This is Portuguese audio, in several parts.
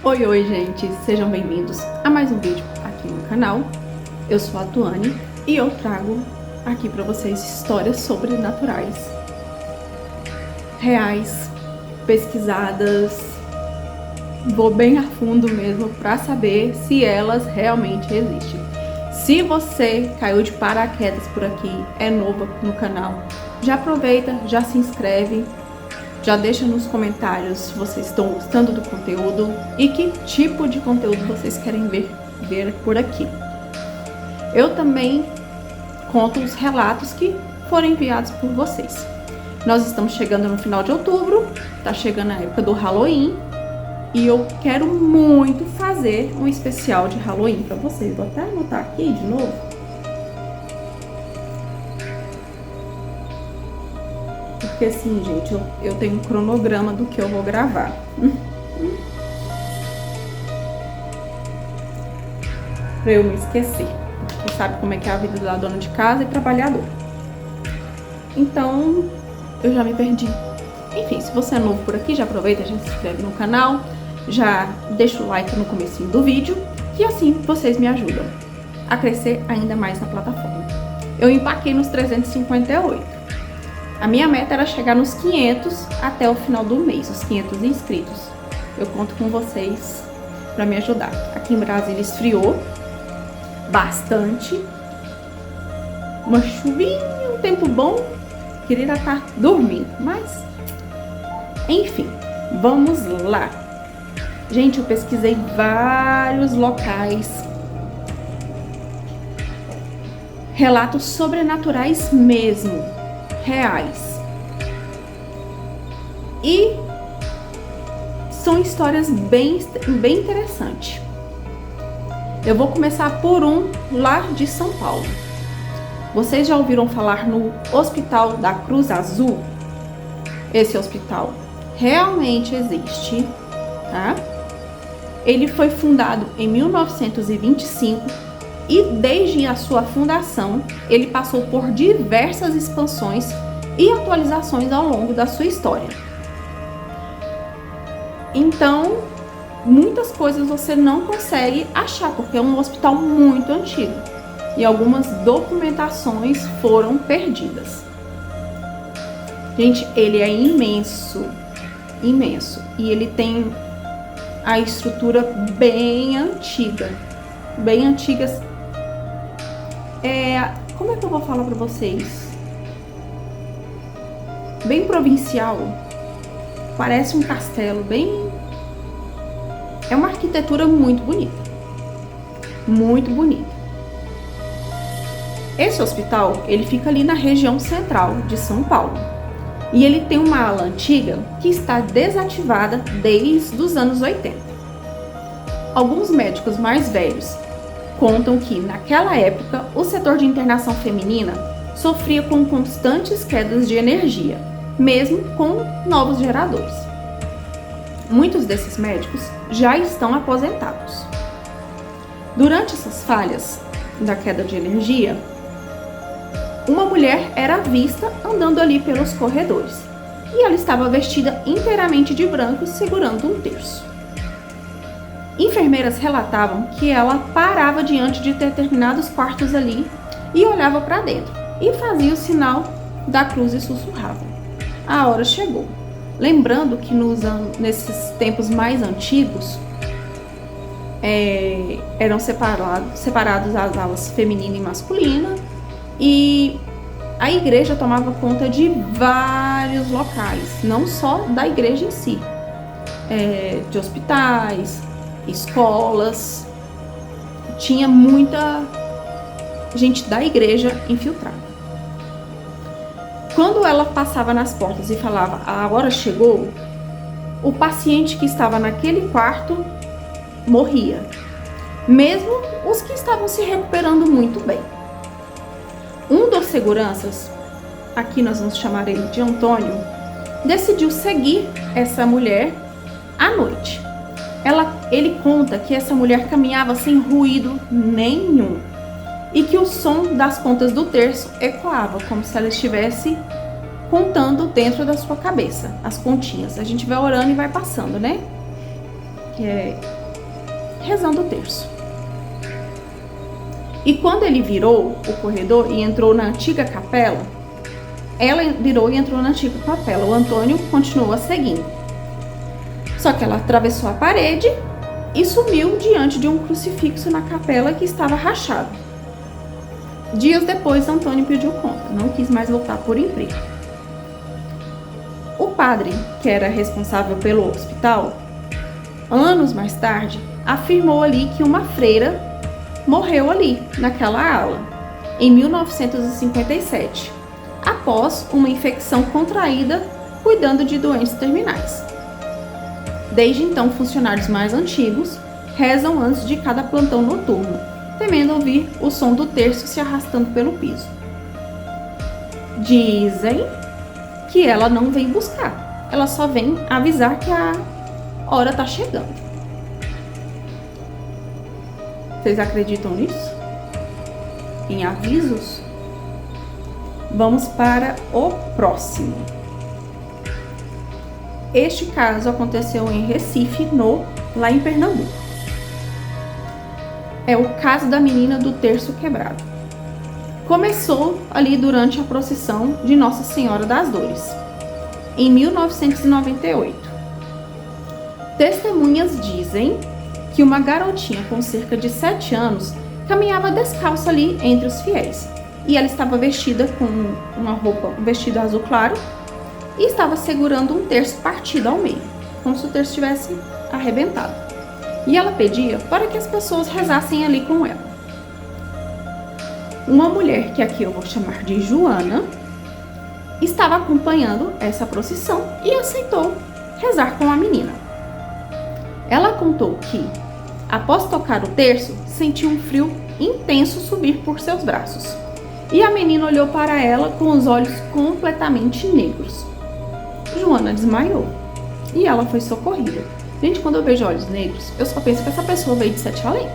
Oi, gente! Sejam bem-vindos a mais um vídeo aqui no canal. Eu sou a Tuane e eu trago aqui pra vocês histórias sobrenaturais, reais, pesquisadas. Vou bem a fundo mesmo pra saber se elas realmente existem. Se você caiu de paraquedas por aqui, é novo aqui no canal, já aproveita, já se inscreve. Já deixa nos comentários se vocês estão gostando do conteúdo e que tipo de conteúdo vocês querem ver por aqui. Eu também conto os relatos que foram enviados por vocês. Nós estamos chegando no final de outubro, tá chegando a época do Halloween e eu quero muito fazer um especial de Halloween para vocês. Vou até anotar aqui de novo. Porque assim, gente, eu tenho um cronograma do que eu vou gravar. Pra eu me esquecer. Você sabe como é que é a vida da dona de casa e trabalhador. Então, eu já me perdi. Enfim, se você é novo por aqui, já aproveita, já se inscreve no canal. Já deixa o like no comecinho do vídeo. E assim, vocês me ajudam a crescer ainda mais na plataforma. Eu empaquei nos 358. A minha meta era chegar nos 500 até o final do mês, os 500 inscritos. Eu conto com vocês para me ajudar. Aqui em Brasília esfriou bastante. Uma chuvinha, um tempo bom. Queria estar dormindo, mas enfim, vamos lá. Gente, eu pesquisei vários locais. Relatos sobrenaturais mesmo. Reais. E são histórias bem interessantes. Eu vou começar por um lá de São Paulo. Vocês já ouviram falar no Hospital da Cruz Azul? Esse hospital realmente existe, tá? Ele foi fundado em 1925. E desde a sua fundação, ele passou por diversas expansões e atualizações ao longo da sua história. Então, muitas coisas você não consegue achar, porque é um hospital muito antigo. E algumas documentações foram perdidas. Gente, ele é imenso, imenso. E ele tem a estrutura bem antiga. Bem antigas. Como é que eu vou falar pra vocês? Bem provincial. Parece um castelo, bem... É uma arquitetura muito bonita. Muito bonita. Esse hospital, ele fica ali na região central de São Paulo. E ele tem uma ala antiga que está desativada desde os anos 80. Alguns médicos mais velhos contam que, naquela época, o setor de internação feminina sofria com constantes quedas de energia, mesmo com novos geradores. Muitos desses médicos já estão aposentados. Durante essas falhas da queda de energia, uma mulher era vista andando ali pelos corredores, e ela estava vestida inteiramente de branco, segurando um terço. Enfermeiras relatavam que ela parava diante de determinados quartos ali e olhava para dentro e fazia o sinal da cruz e sussurrava: a hora chegou. Lembrando que nesses tempos mais antigos eram separados as alas feminina e masculina, e a igreja tomava conta de vários locais, não só da igreja em si, de hospitais, escolas. Tinha muita gente da igreja infiltrada. Quando ela passava nas portas e falava a hora chegou, o paciente que estava naquele quarto morria, mesmo os que estavam se recuperando muito bem. Um dos seguranças, aqui nós vamos chamar ele de Antônio, decidiu seguir essa mulher à noite. Ele conta que essa mulher caminhava sem ruído nenhum e que o som das contas do terço ecoava, como se ela estivesse contando dentro da sua cabeça, as continhas. A gente vai orando e vai passando, né? rezando o terço. E quando ele virou o corredor e entrou na antiga capela, ela virou e entrou na antiga capela. O Antônio continuou a seguindo. Só que ela atravessou a parede e sumiu diante de um crucifixo na capela que estava rachado. Dias depois, Antônio pediu conta, não quis mais voltar por emprego. O padre, que era responsável pelo hospital, anos mais tarde, afirmou ali que uma freira morreu ali, naquela ala, em 1957, após uma infecção contraída cuidando de doentes terminais. Desde então, funcionários mais antigos rezam antes de cada plantão noturno, temendo ouvir o som do terço se arrastando pelo piso. Dizem que ela não vem buscar, ela só vem avisar que a hora está chegando. Vocês acreditam nisso? Em avisos? Vamos para o próximo. Este caso aconteceu em Recife, lá em Pernambuco. É o caso da menina do terço quebrado. Começou ali durante a procissão de Nossa Senhora das Dores, em 1998. Testemunhas dizem que uma garotinha com cerca de 7 anos caminhava descalça ali entre os fiéis. E ela estava vestida com um vestido azul claro, e estava segurando um terço partido ao meio, como se o terço tivesse arrebentado. E ela pedia para que as pessoas rezassem ali com ela. Uma mulher, que aqui eu vou chamar de Joana, estava acompanhando essa procissão e aceitou rezar com a menina. Ela contou que, após tocar o terço, sentiu um frio intenso subir por seus braços. E a menina olhou para ela com os olhos completamente negros. Joana desmaiou e ela foi socorrida. Gente, quando eu vejo olhos negros, eu só penso que essa pessoa veio de Sete Além.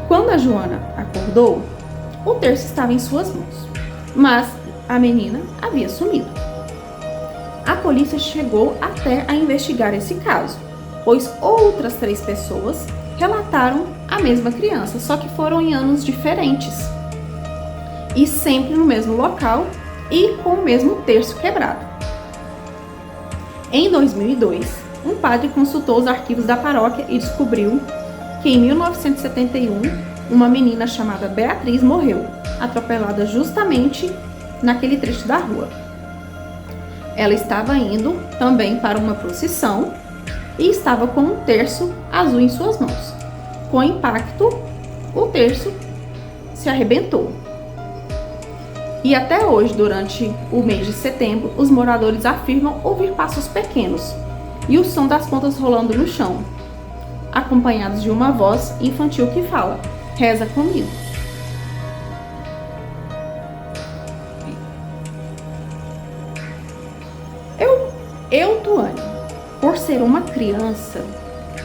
Quando a Joana acordou, o terço estava em suas mãos, mas a menina havia sumido. A polícia chegou até a investigar esse caso, pois outras 3 pessoas relataram a mesma criança, só que foram em anos diferentes e sempre no mesmo local e com o mesmo terço quebrado. Em 2002, um padre consultou os arquivos da paróquia e descobriu que em 1971, uma menina chamada Beatriz morreu, atropelada justamente naquele trecho da rua. Ela estava indo também para uma procissão e estava com um terço azul em suas mãos. Com o impacto, o terço se arrebentou. E até hoje, durante o mês de setembro, os moradores afirmam ouvir passos pequenos e o som das pontas rolando no chão, acompanhados de uma voz infantil que fala: "Reza comigo". Tuane, por ser uma criança,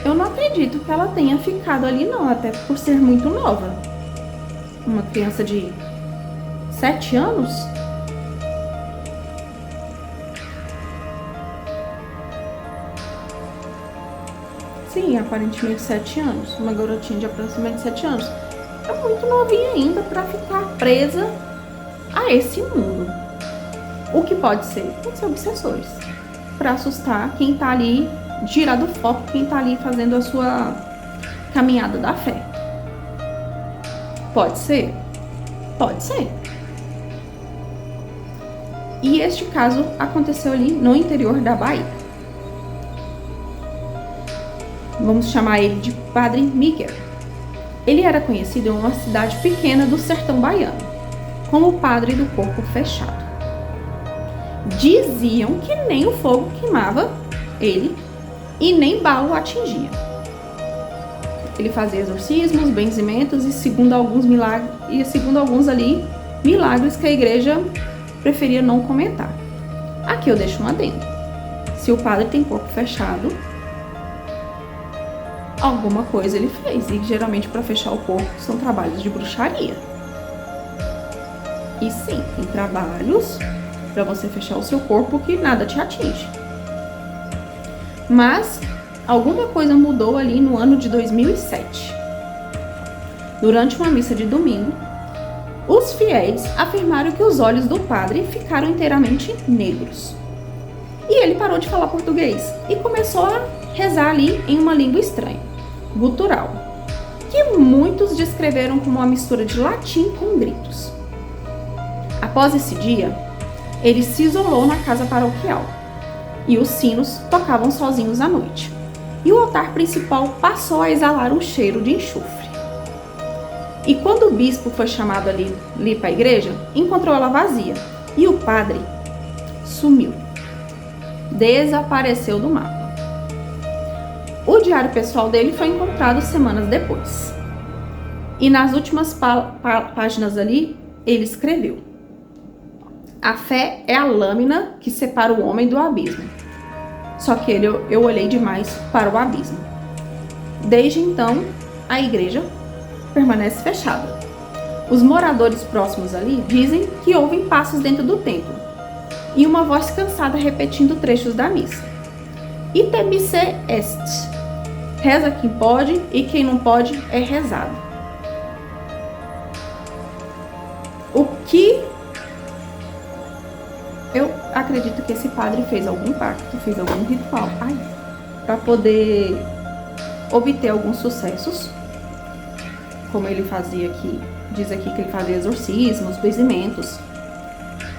eu não acredito que ela tenha ficado ali não, até por ser muito nova. Uma criança de 7 anos? Sim, aparentemente 7 anos. Uma garotinha de aproximadamente 7 anos. É muito novinha ainda para ficar presa a esse mundo. O que pode ser? Pode ser obsessores, para assustar quem tá ali, tirar do foco quem tá ali fazendo a sua caminhada da fé. Pode ser? Pode ser. E este caso aconteceu ali no interior da Bahia. Vamos chamar ele de Padre Miguel. Ele era conhecido em uma cidade pequena do sertão baiano como o padre do corpo fechado. Diziam que nem o fogo queimava ele e nem bala o atingia. Ele fazia exorcismos, benzimentos e segundo alguns ali, milagres que a igreja preferia não comentar. Aqui eu deixo um adendo. Se o padre tem corpo fechado, alguma coisa ele fez. E geralmente para fechar o corpo são trabalhos de bruxaria. E sim, tem trabalhos para você fechar o seu corpo que nada te atinge. Mas alguma coisa mudou ali no ano de 2007. Durante uma missa de domingo, os fiéis afirmaram que os olhos do padre ficaram inteiramente negros. E ele parou de falar português e começou a rezar ali em uma língua estranha, gutural, que muitos descreveram como uma mistura de latim com gritos. Após esse dia, ele se isolou na casa paroquial e os sinos tocavam sozinhos à noite. E o altar principal passou a exalar um cheiro de enxofre. E quando o bispo foi chamado ali para a igreja, encontrou ela vazia e o padre sumiu. Desapareceu do mapa. O diário pessoal dele foi encontrado semanas depois. E nas últimas páginas ali, ele escreveu: a fé é a lâmina que separa o homem do abismo. Só que eu olhei demais para o abismo. Desde então, a igreja permanece fechada. Os moradores próximos ali dizem que ouvem passos dentro do templo e uma voz cansada repetindo trechos da missa. Ite misse est. Reza quem pode e quem não pode é rezado. O que eu acredito que esse padre fez algum pacto, fez algum ritual para poder obter alguns sucessos, como ele fazia aqui, diz aqui que ele fazia exorcismos, benzimentos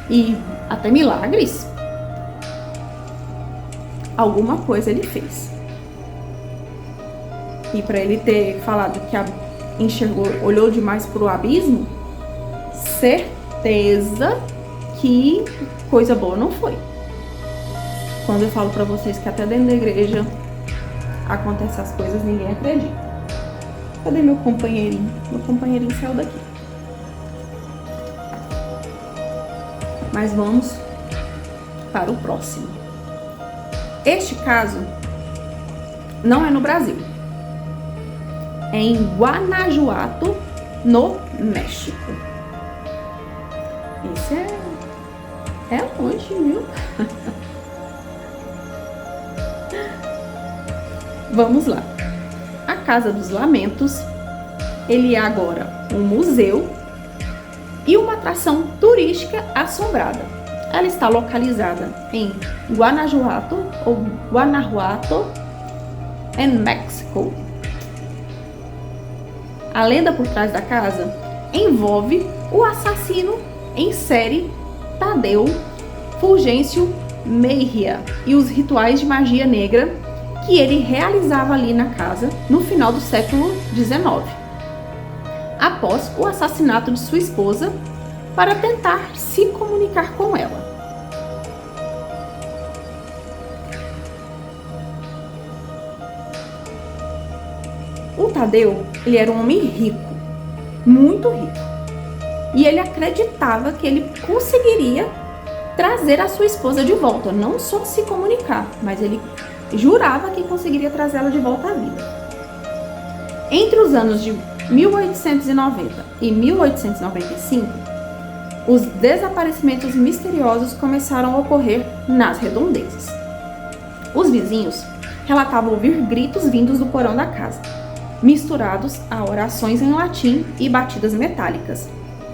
e até milagres. Alguma coisa ele fez. E para ele ter falado que enxergou, olhou demais para o abismo, certeza que coisa boa não foi. Quando eu falo para vocês que até dentro da igreja acontecem as coisas, ninguém acredita. Cadê meu companheirinho? Meu companheirinho saiu daqui. Mas vamos para o próximo. Este caso não é no Brasil. É em Guanajuato, no México. Esse é longe, viu? Vamos lá. A Casa dos Lamentos, ele é agora um museu e uma atração turística assombrada. Ela está localizada em Guanajuato, ou Guanajuato, em México. A lenda por trás da casa envolve o assassino em série Tadeu Fulgêncio Mejia e os rituais de magia negra que ele realizava ali na casa no final do século XIX, após o assassinato de sua esposa, para tentar se comunicar com ela. O Tadeu, ele era um homem rico, muito rico, e ele acreditava que ele conseguiria trazer a sua esposa de volta, não só se comunicar, mas ele jurava que conseguiria trazê-la de volta à vida. Entre os anos de 1890 e 1895, os desaparecimentos misteriosos começaram a ocorrer nas redondezas. Os vizinhos relatavam ouvir gritos vindos do porão da casa, misturados a orações em latim e batidas metálicas,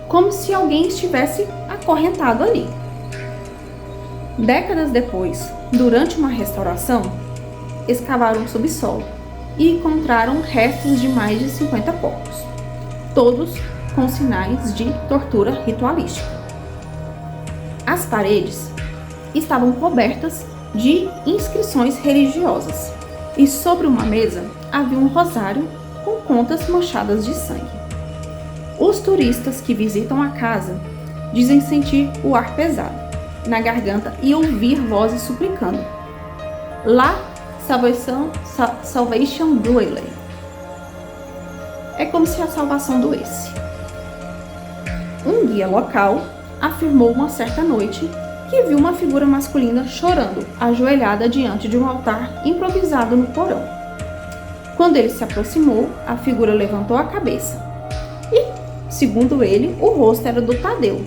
como se alguém estivesse acorrentado ali. Décadas depois, durante uma restauração, escavaram o subsolo e encontraram restos de mais de 50 corpos, todos com sinais de tortura ritualística. As paredes estavam cobertas de inscrições religiosas e sobre uma mesa havia um rosário com contas manchadas de sangue. Os turistas que visitam a casa dizem sentir o ar pesado na garganta e ouvir vozes suplicando: La Salvation Duele. É como se a salvação doesse. Um guia local afirmou uma certa noite que viu uma figura masculina chorando, ajoelhada diante de um altar improvisado no porão. Quando ele se aproximou, a figura levantou a cabeça e, segundo ele, o rosto era do Tadeu,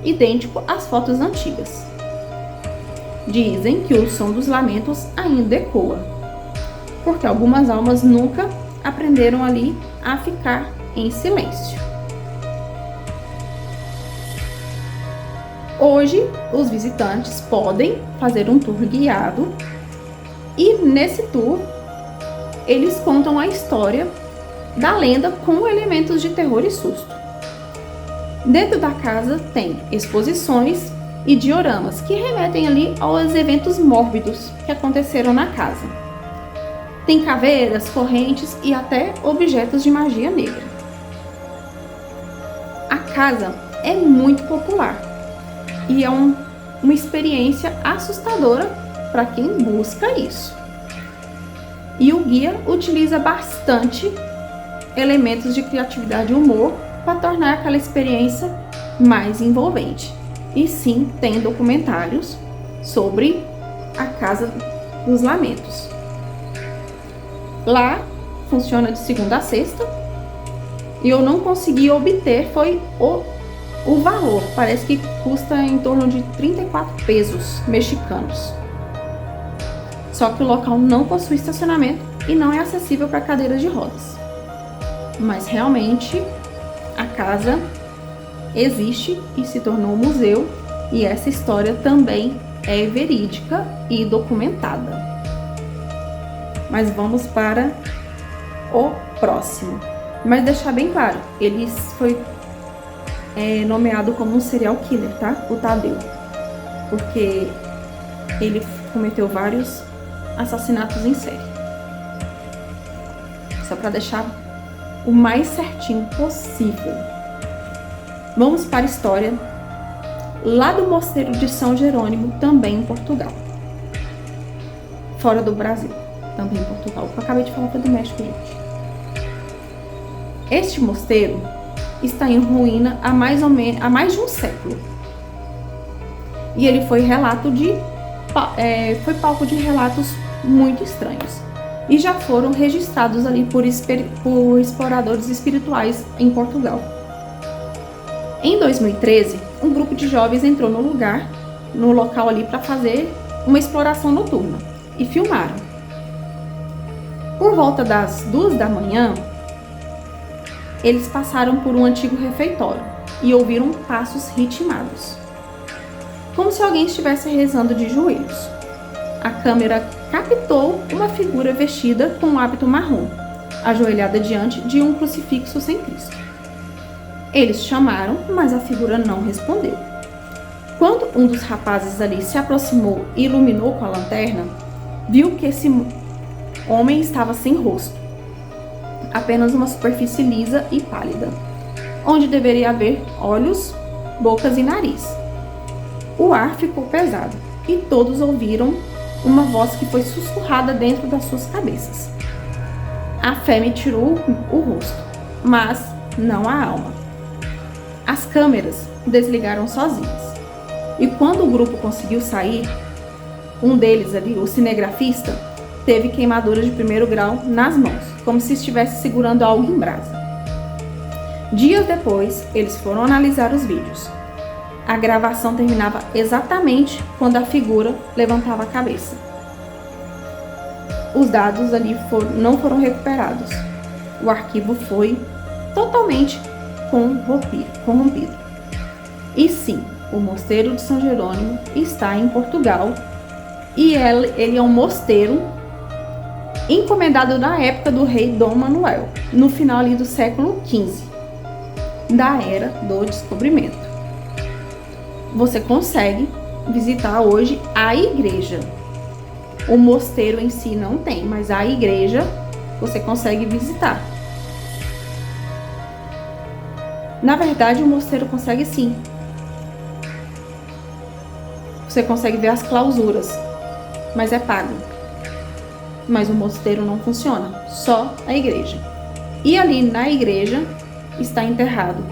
idêntico às fotos antigas. Dizem que o som dos lamentos ainda ecoa, porque algumas almas nunca aprenderam ali a ficar em silêncio. Hoje, os visitantes podem fazer um tour guiado e nesse tour eles contam a história da lenda com elementos de terror e susto. Dentro da casa tem exposições e dioramas que remetem ali aos eventos mórbidos que aconteceram na casa. Tem caveiras, correntes e até objetos de magia negra. A casa é muito popular e é uma experiência assustadora para quem busca isso. E o guia utiliza bastante elementos de criatividade e humor para tornar aquela experiência mais envolvente. E sim, tem documentários sobre a Casa dos Lamentos. Lá funciona de segunda a sexta e eu não consegui obter foi o valor. Parece que custa em torno de 34 pesos mexicanos. Só que o local não possui estacionamento e não é acessível para cadeiras de rodas. Mas realmente a casa existe e se tornou um museu, e essa história também é verídica e documentada. Mas vamos para o próximo. Mas deixar bem claro, ele foi nomeado como um serial killer, tá? O Tadeu. Porque ele cometeu vários assassinatos em série. Só para deixar o mais certinho possível. Vamos para a história lá do Mosteiro de São Jerônimo, também em Portugal. Fora do Brasil, também em Portugal. Eu acabei de falar que é do México, gente. Este mosteiro está em ruína há mais de um século. E ele foi palco de relatos muito estranhos. E já foram registrados ali por exploradores espirituais em Portugal. Em 2013, um grupo de jovens entrou no local ali para fazer uma exploração noturna e filmaram. Por volta das 2 da manhã, eles passaram por um antigo refeitório e ouviram passos ritmados, como se alguém estivesse rezando de joelhos. A câmera captou uma figura vestida com um hábito marrom, ajoelhada diante de um crucifixo sem Cristo. Eles chamaram, mas a figura não respondeu. Quando um dos rapazes ali se aproximou e iluminou com a lanterna, viu que esse homem estava sem rosto, apenas uma superfície lisa e pálida, onde deveria haver olhos, bocas e nariz. O ar ficou pesado e todos ouviram uma voz que foi sussurrada dentro das suas cabeças. A fé me tirou o rosto, mas não a alma. As câmeras desligaram sozinhas. E quando o grupo conseguiu sair, um deles ali, o cinegrafista, teve queimaduras de 1º grau nas mãos, como se estivesse segurando algo em brasa. Dias depois, eles foram analisar os vídeos. A gravação terminava exatamente quando a figura levantava a cabeça. Os dados ali não foram recuperados. O arquivo foi totalmente corrompido. E sim, o Mosteiro de São Jerônimo está em Portugal e ele é um mosteiro encomendado na época do rei Dom Manuel, no final ali do século XV, da Era do Descobrimento. Você consegue visitar hoje a igreja. O mosteiro em si não tem, mas a igreja você consegue visitar. Na verdade, o mosteiro consegue sim. Você consegue ver as clausuras, mas é pago. Mas o mosteiro não funciona, só a igreja. E ali na igreja está enterrado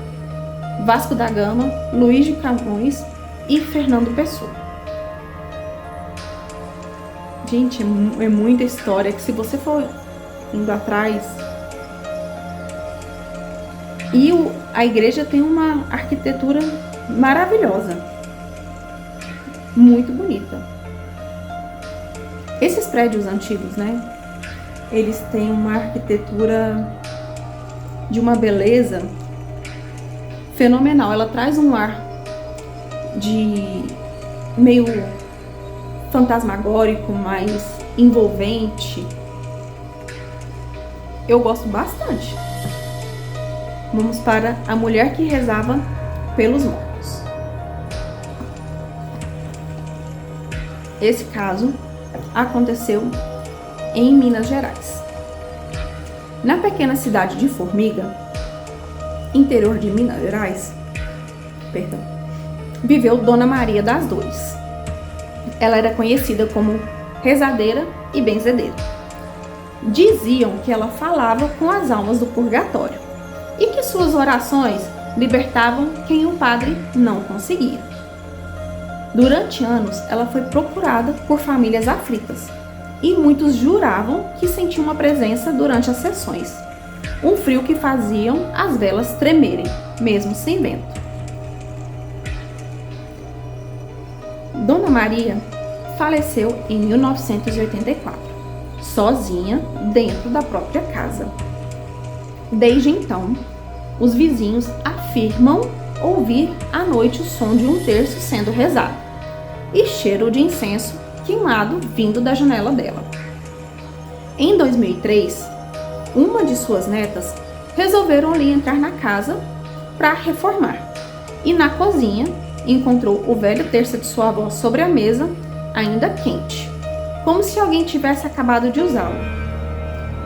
Vasco da Gama, Luís de Camões e Fernando Pessoa. Gente, é muita história que se você for indo atrás... E a igreja tem uma arquitetura maravilhosa, muito bonita. Esses prédios antigos, né? Eles têm uma arquitetura de uma beleza fenomenal. Ela traz um ar de meio fantasmagórico, mais envolvente. Eu gosto bastante. Vamos para a mulher que rezava pelos mortos. Esse caso aconteceu em Minas Gerais. Na pequena cidade de Formiga, interior de Minas Gerais, viveu Dona Maria das Dores. Ela era conhecida como rezadeira e benzedeira. Diziam que ela falava com as almas do purgatório e que suas orações libertavam quem o padre não conseguia. Durante anos, ela foi procurada por famílias aflitas e muitos juravam que sentiam uma presença durante as sessões, um frio que faziam as velas tremerem, mesmo sem vento. Dona Maria faleceu em 1984, sozinha dentro da própria casa. Desde então, os vizinhos afirmam ouvir à noite o som de um terço sendo rezado e cheiro de incenso queimado vindo da janela dela. Em 2003, uma de suas netas resolveram ali entrar na casa para reformar e na cozinha encontrou o velho terço de sua avó sobre a mesa, ainda quente, como se alguém tivesse acabado de usá-lo.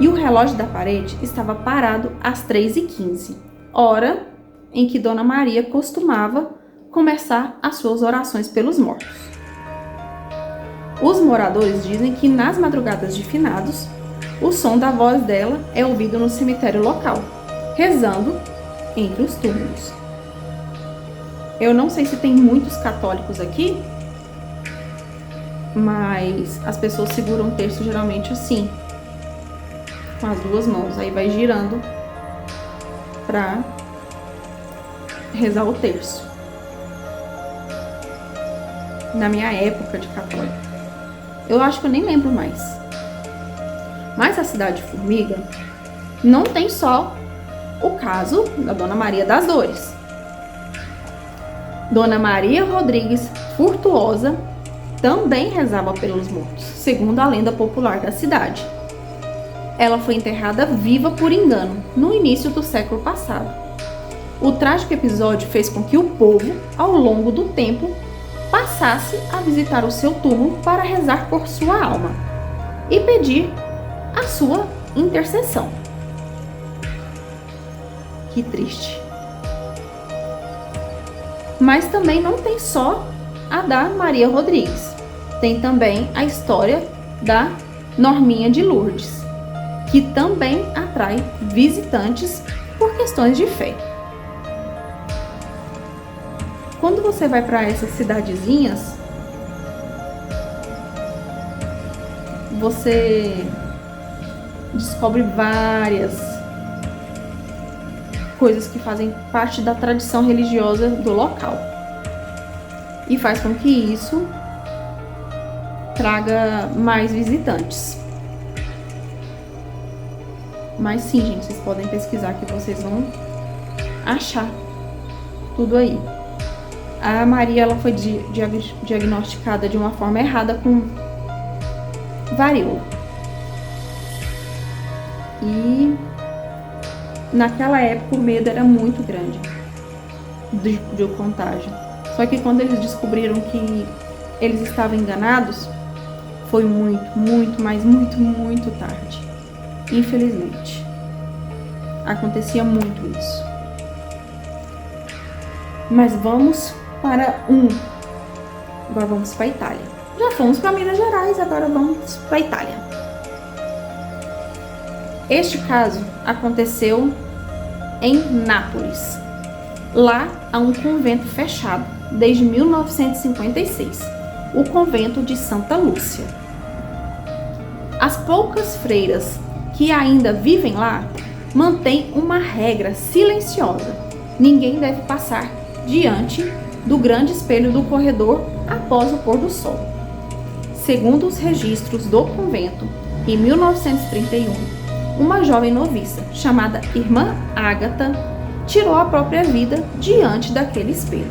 E o relógio da parede estava parado às 3h15, hora em que Dona Maria costumava começar as suas orações pelos mortos. Os moradores dizem que nas madrugadas de finados, o som da voz dela é ouvido no cemitério local, rezando entre os túmulos. Eu não sei se tem muitos católicos aqui, mas as pessoas seguram o terço geralmente assim, com as duas mãos, aí vai girando para rezar o terço. Na minha época de católico, eu acho que eu nem lembro mais. Mas a cidade de Formiga não tem só o caso da Dona Maria das Dores. Dona Maria Rodrigues Furtuosa também rezava pelos mortos, segundo a lenda popular da cidade. Ela foi enterrada viva por engano no início do século passado. O trágico episódio fez com que o povo, ao longo do tempo, passasse a visitar o seu túmulo para rezar por sua alma e pedir a sua intercessão. Que triste. Mas também não tem só a da Maria Rodrigues. Tem também a história da Norminha de Lourdes, que também atrai visitantes por questões de fé. Quando você vai para essas cidadezinhas, você descobre várias coisas que fazem parte da tradição religiosa do local e faz com que isso traga mais visitantes. Mas sim, gente, vocês podem pesquisar que vocês vão achar tudo aí. A Maria, ela foi diagnosticada de uma forma errada com varíola. E naquela época o medo era muito grande de contágio. Só que quando eles descobriram que eles estavam enganados, foi muito tarde. Infelizmente. Acontecia muito isso. Mas vamos para Agora vamos para a Itália. Já fomos para Minas Gerais, agora vamos para a Itália. Este caso aconteceu em Nápoles. Lá há um convento fechado desde 1956, o convento de Santa Lúcia. As poucas freiras que ainda vivem lá mantêm uma regra silenciosa: ninguém deve passar diante do grande espelho do corredor após o pôr do sol. Segundo os registros do convento, em 1931, uma jovem noviça chamada Irmã Ágata tirou a própria vida diante daquele espelho,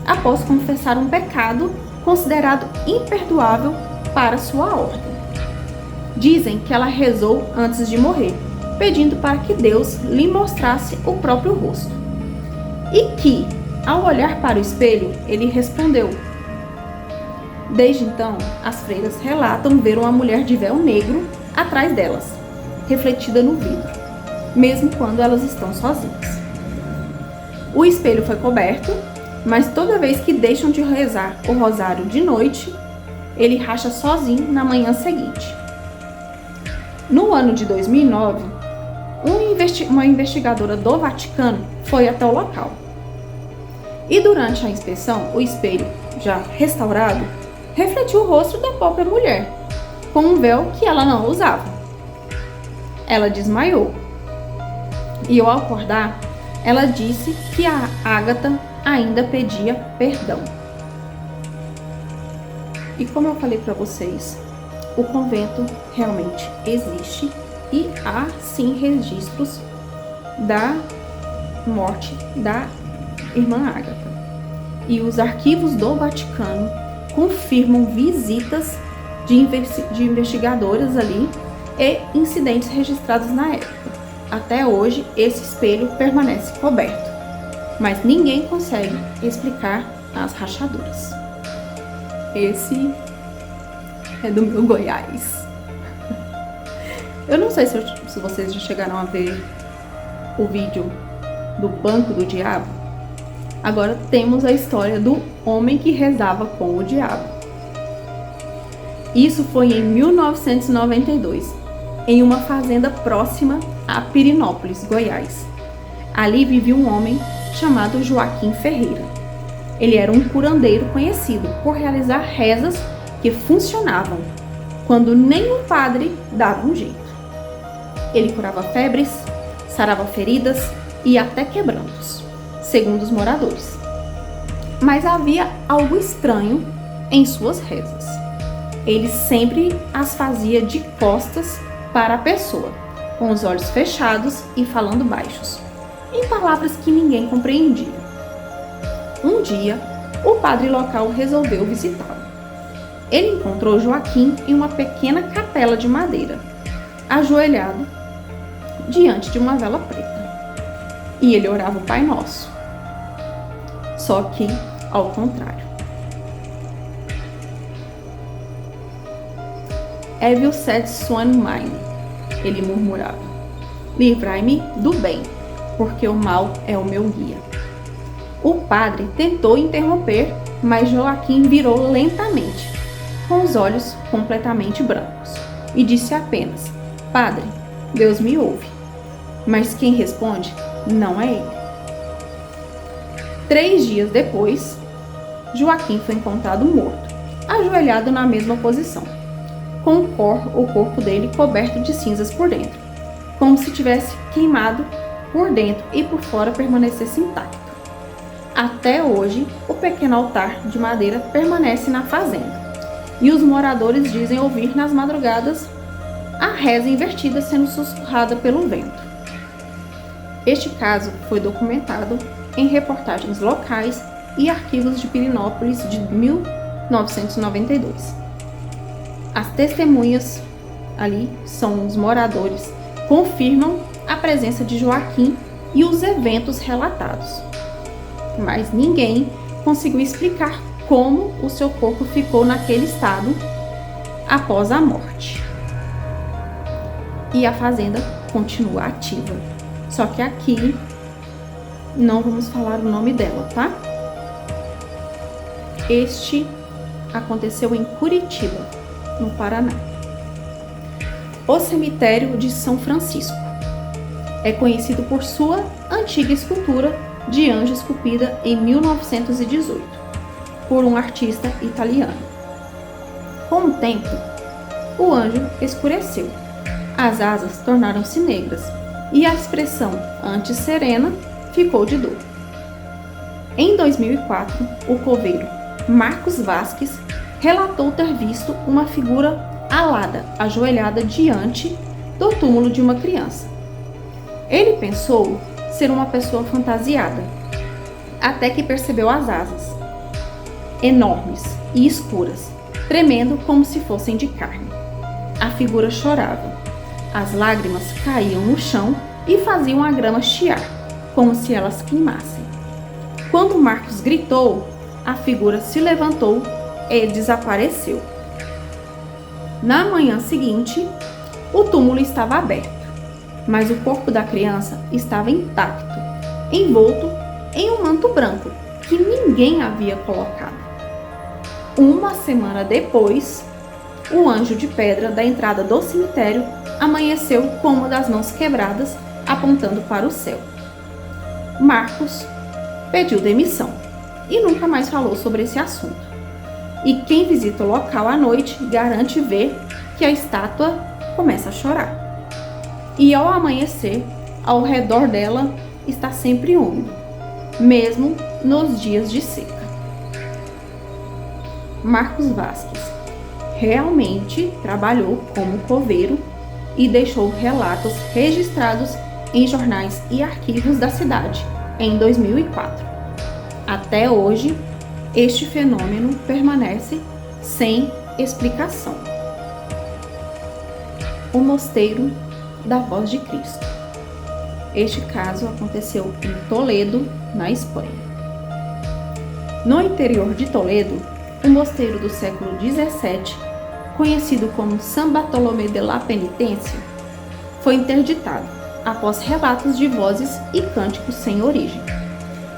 após confessar um pecado considerado imperdoável para sua ordem. Dizem que ela rezou antes de morrer, pedindo para que Deus lhe mostrasse o próprio rosto. E que, ao olhar para o espelho, ele respondeu. Desde então, as freiras relatam ver uma mulher de véu negro atrás delas, refletida no vidro, mesmo quando elas estão sozinhas. O espelho foi coberto, mas toda vez que deixam de rezar o rosário de noite, ele racha sozinho na manhã seguinte. No ano de 2009, uma investigadora do Vaticano foi até o local. E durante a inspeção, o espelho, já restaurado, refletiu o rosto da própria mulher, com um véu que ela não usava. Ela desmaiou. E ao acordar, ela disse que a Ágata ainda pedia perdão. E como eu falei para vocês, o convento realmente existe e há sim registros da morte da Irmã Ágata. E os arquivos do Vaticano confirmam visitas de investigadoras ali e incidentes registrados na época. Até hoje, esse espelho permanece coberto, mas ninguém consegue explicar as rachaduras. Esse é do meu Goiás. Eu não sei se vocês já chegaram a ver o vídeo do Banco do Diabo. Agora temos a história do homem que rezava com o diabo. Isso foi em 1992, em uma fazenda próxima a Pirinópolis, Goiás. Ali vivia um homem chamado Joaquim Ferreira. Ele era um curandeiro conhecido por realizar rezas que funcionavam, quando nem o padre dava um jeito. Ele curava febres, sarava feridas e até quebrantos, segundo os moradores. Mas havia algo estranho em suas rezas. Ele sempre as fazia de costas para a pessoa, com os olhos fechados e falando baixos, em palavras que ninguém compreendia. Um dia, o padre local resolveu visitá-lo. Ele encontrou Joaquim em uma pequena capela de madeira, ajoelhado diante de uma vela preta. E ele orava o Pai Nosso. Só que, ao contrário. Evil set swan mine, ele murmurava. Livrai-me do bem, porque o mal é o meu guia. O padre tentou interromper, mas Joaquim virou lentamente, com os olhos completamente brancos, e disse apenas: Padre, Deus me ouve. Mas quem responde não é ele. 3 dias depois, Joaquim foi encontrado morto, ajoelhado na mesma posição, com o corpo dele coberto de cinzas por dentro, como se tivesse queimado por dentro e por fora permanecesse intacto. Até hoje, o pequeno altar de madeira permanece na fazenda, e os moradores dizem ouvir nas madrugadas a reza invertida sendo sussurrada pelo vento. Este caso foi documentado em reportagens locais e arquivos de Pirinópolis de 1992. As testemunhas ali são os moradores, confirmam a presença de Joaquim e os eventos relatados. Mas ninguém conseguiu explicar como o seu corpo ficou naquele estado após a morte. E a fazenda continua ativa. Só que aqui não vamos falar o nome dela, tá? Este aconteceu em Curitiba, no Paraná. O cemitério de São Francisco é conhecido por sua antiga escultura de anjo esculpida em 1918 por um artista italiano. Com o tempo, o anjo escureceu, as asas tornaram-se negras e a expressão antes serena ficou de dor. Em 2004, o coveiro Marcos Vasques relatou ter visto uma figura alada, ajoelhada diante do túmulo de uma criança. Ele pensou ser uma pessoa fantasiada, até que percebeu as asas, enormes e escuras, tremendo como se fossem de carne. A figura chorava. As lágrimas caíam no chão e faziam a grama chiar, como se elas queimassem. Quando Marcos gritou, a figura se levantou e desapareceu. Na manhã seguinte, o túmulo estava aberto, mas o corpo da criança estava intacto, envolto em um manto branco que ninguém havia colocado. Uma semana depois, o anjo de pedra da entrada do cemitério amanheceu com uma das mãos quebradas, apontando para o céu. Marcos pediu demissão e nunca mais falou sobre esse assunto. E quem visita o local à noite garante ver que a estátua começa a chorar. E ao amanhecer, ao redor dela está sempre úmido, mesmo nos dias de seca. Marcos Vasques realmente trabalhou como coveiro e deixou relatos registrados em jornais e arquivos da cidade em 2004. Até hoje, este fenômeno permanece sem explicação. O Mosteiro da Voz de Cristo. Este caso aconteceu em Toledo, na Espanha. No interior de Toledo, um mosteiro do século XVII, conhecido como San Bartolomé de la Penitência, foi interditado após relatos de vozes e cânticos sem origem.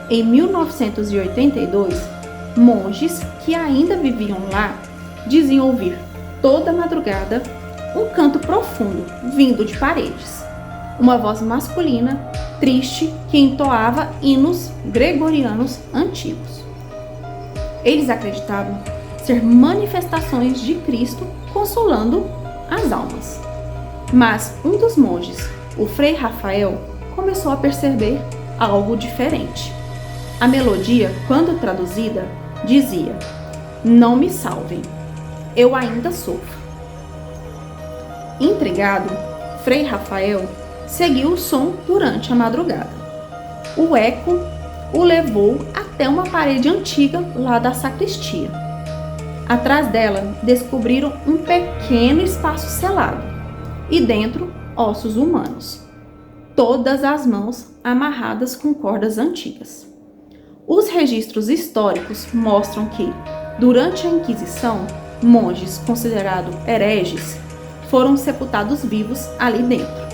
Em 1982, monges que ainda viviam lá diziam ouvir toda madrugada um canto profundo vindo de paredes, uma voz masculina triste que entoava hinos gregorianos antigos. Eles acreditavam ser manifestações de Cristo consolando as almas. Mas um dos monges, o Frei Rafael, começou a perceber algo diferente. A melodia, quando traduzida, dizia: "Não me salvem, eu ainda sofro." Intrigado, Frei Rafael seguiu o som durante a madrugada. O eco o levou até uma parede antiga lá da sacristia. Atrás dela, descobriram um pequeno espaço selado e dentro, ossos humanos, todas as mãos amarradas com cordas antigas. Os registros históricos mostram que, durante a Inquisição, monges considerados hereges foram sepultados vivos ali dentro.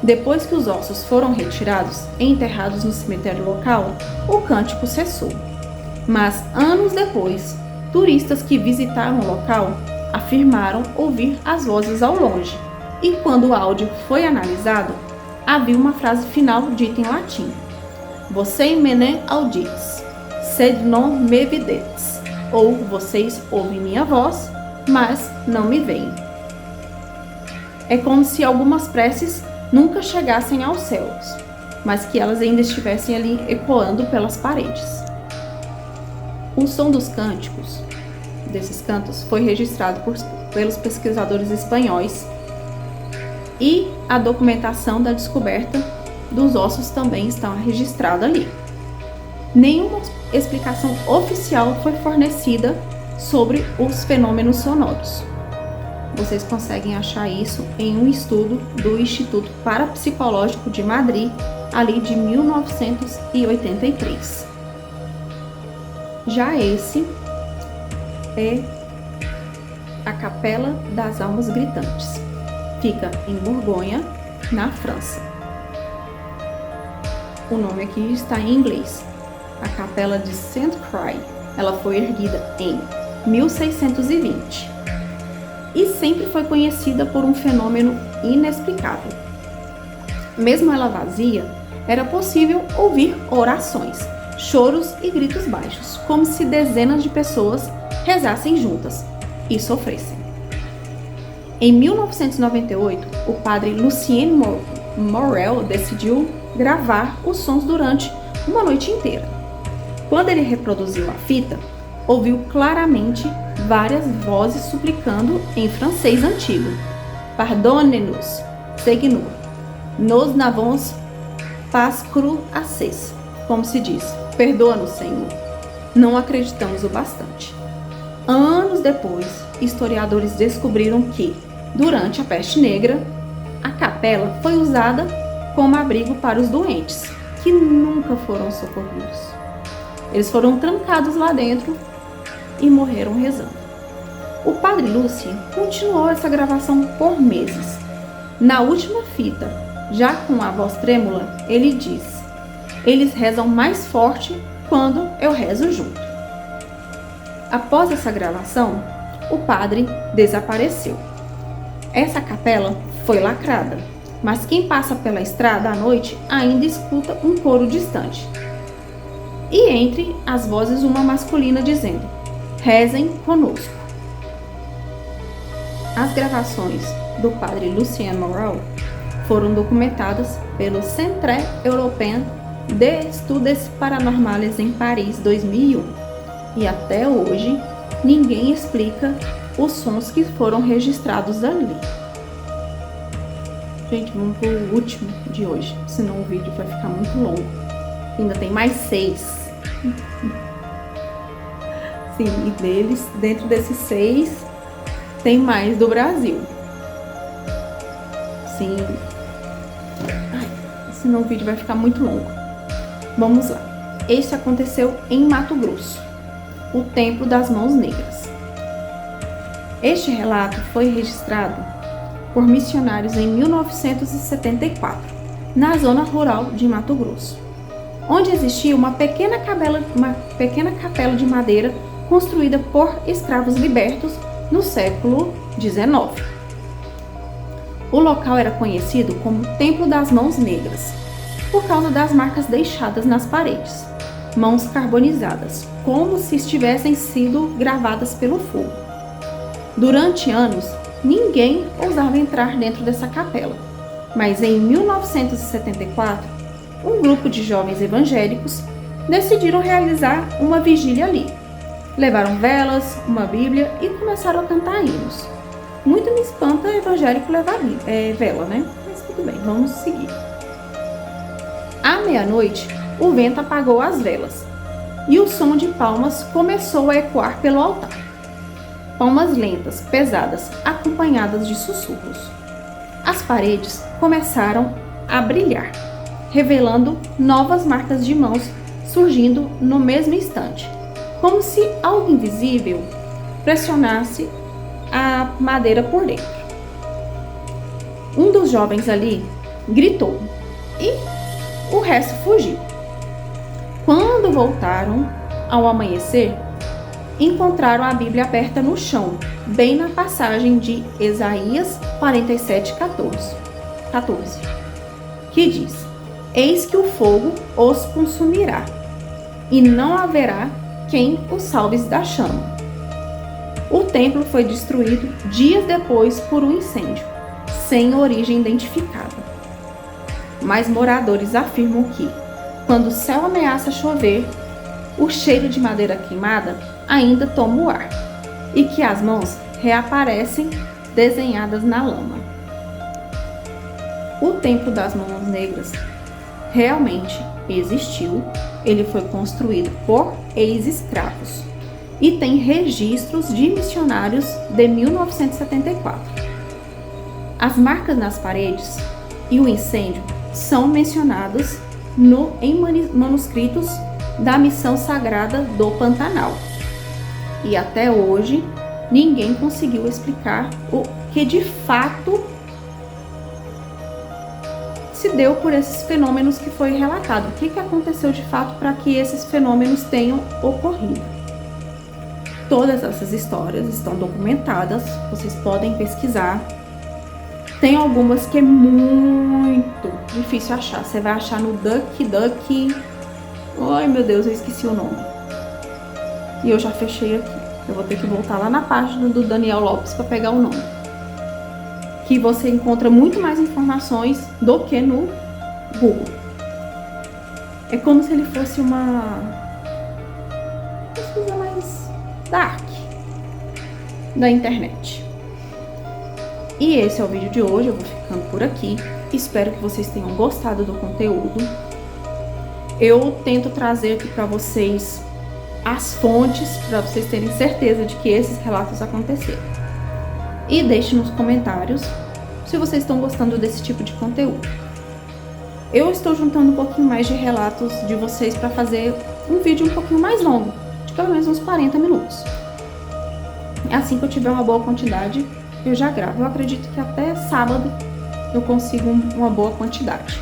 Depois que os ossos foram retirados e enterrados no cemitério local, o cântico cessou. Mas anos depois, turistas que visitaram o local afirmaram ouvir as vozes ao longe, e quando o áudio foi analisado, havia uma frase final dita em latim: "Você me audis, sed non me videtes", ou "Vocês ouvem minha voz, mas não me veem." É como se algumas preces nunca chegassem aos céus, mas que elas ainda estivessem ali ecoando pelas paredes. O som dos cânticos, desses cantos, foi registrado pelos pesquisadores espanhóis, e a documentação da descoberta dos ossos também está registrada ali. Nenhuma explicação oficial foi fornecida sobre os fenômenos sonoros. Vocês conseguem achar isso em um estudo do Instituto Parapsicológico de Madrid, ali de 1983. Já esse é a Capela das Almas Gritantes. Fica em Borgonha, na França. O nome aqui está em inglês. A Capela de Saint-Croix. Ela foi erguida em 1620 e sempre foi conhecida por um fenômeno inexplicável. Mesmo ela vazia, era possível ouvir orações, choros e gritos baixos, como se dezenas de pessoas rezassem juntas e sofressem. Em 1998, o padre Lucien Morel decidiu gravar os sons durante uma noite inteira. Quando ele reproduziu a fita, ouviu claramente várias vozes suplicando em francês antigo: Pardonne-nous, Seigneur, nous n'avons pas cru assez. Como se diz, perdoa-nos, Senhor, não acreditamos o bastante. Anos depois, historiadores descobriram que, durante a peste negra, a capela foi usada como abrigo para os doentes, que nunca foram socorridos. Eles foram trancados lá dentro e morreram rezando. O padre Lucien continuou essa gravação por meses. Na última fita, já com a voz trêmula, ele diz: eles rezam mais forte quando eu rezo junto. Após essa gravação, o padre desapareceu. Essa capela foi lacrada, mas quem passa pela estrada à noite ainda escuta um coro distante. E entre as vozes uma masculina dizendo: rezem conosco. As gravações do padre Lucien Moreau foram documentadas pelo Centre Européen d'Etudes Paranormales em Paris 2001. E até hoje, ninguém explica os sons que foram registrados ali. Gente, vamos pro último de hoje, senão o vídeo vai ficar muito longo. Ainda tem mais 6. Sim, e dentro desses 6, tem mais do Brasil. Sim. Ai, senão o vídeo vai ficar muito longo. Vamos lá. Este aconteceu em Mato Grosso, o Templo das Mãos Negras. Este relato foi registrado por missionários em 1974, na zona rural de Mato Grosso, onde existia uma pequena capela de madeira construída por escravos libertos no século XIX. O local era conhecido como Templo das Mãos Negras, por causa das marcas deixadas nas paredes, mãos carbonizadas, como se tivessem sido gravadas pelo fogo. Durante anos, ninguém ousava entrar dentro dessa capela, mas em 1974, um grupo de jovens evangélicos decidiram realizar uma vigília ali. Levaram velas, uma Bíblia e começaram a cantar hinos. Muito me espanta evangélico levar vela, né? Mas tudo bem, vamos seguir. À meia-noite, o vento apagou as velas e o som de palmas começou a ecoar pelo altar. Palmas lentas, pesadas, acompanhadas de sussurros. As paredes começaram a brilhar, revelando novas marcas de mãos surgindo no mesmo instante, como se algo invisível pressionasse a madeira por dentro. Um dos jovens ali gritou e o resto fugiu. Quando voltaram ao amanhecer, encontraram a Bíblia aberta no chão, bem na passagem de Isaías 47:14, que diz: eis que o fogo os consumirá, e não haverá quem os salve da chama. O templo foi destruído dias depois por um incêndio, sem origem identificada. Mas moradores afirmam que, quando o céu ameaça chover, o cheiro de madeira queimada ainda toma o ar, e que as mãos reaparecem desenhadas na lama. O Templo das Mãos Negras realmente existiu. Ele foi construído por ex-escravos e tem registros de missionários de 1974. As marcas nas paredes e o incêndio são mencionados em manuscritos da Missão Sagrada do Pantanal. E até hoje, ninguém conseguiu explicar o que de fato se deu por esses fenômenos que foi relatado. O que aconteceu de fato para que esses fenômenos tenham ocorrido. Todas essas histórias estão documentadas, vocês podem pesquisar. Tem algumas que é muito difícil achar. Você vai achar no Duck. Ai, meu Deus, eu esqueci o nome. E eu já fechei aqui. Eu vou ter que voltar lá na página do Daniel Lopes para pegar o nome. Que você encontra muito mais informações do que no Google. É como se ele fosse uma pesquisa mais dark da internet. E esse é o vídeo de hoje, eu vou ficando por aqui. Espero que vocês tenham gostado do conteúdo. Eu tento trazer aqui para vocês as fontes, para vocês terem certeza de que esses relatos aconteceram. E deixe nos comentários se vocês estão gostando desse tipo de conteúdo. Eu estou juntando um pouquinho mais de relatos de vocês para fazer um vídeo um pouquinho mais longo, de pelo menos uns 40 minutos. Assim que eu tiver uma boa quantidade, eu já gravo. Eu acredito que até sábado eu consigo uma boa quantidade.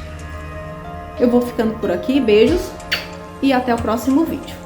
Eu vou ficando por aqui, beijos e até o próximo vídeo.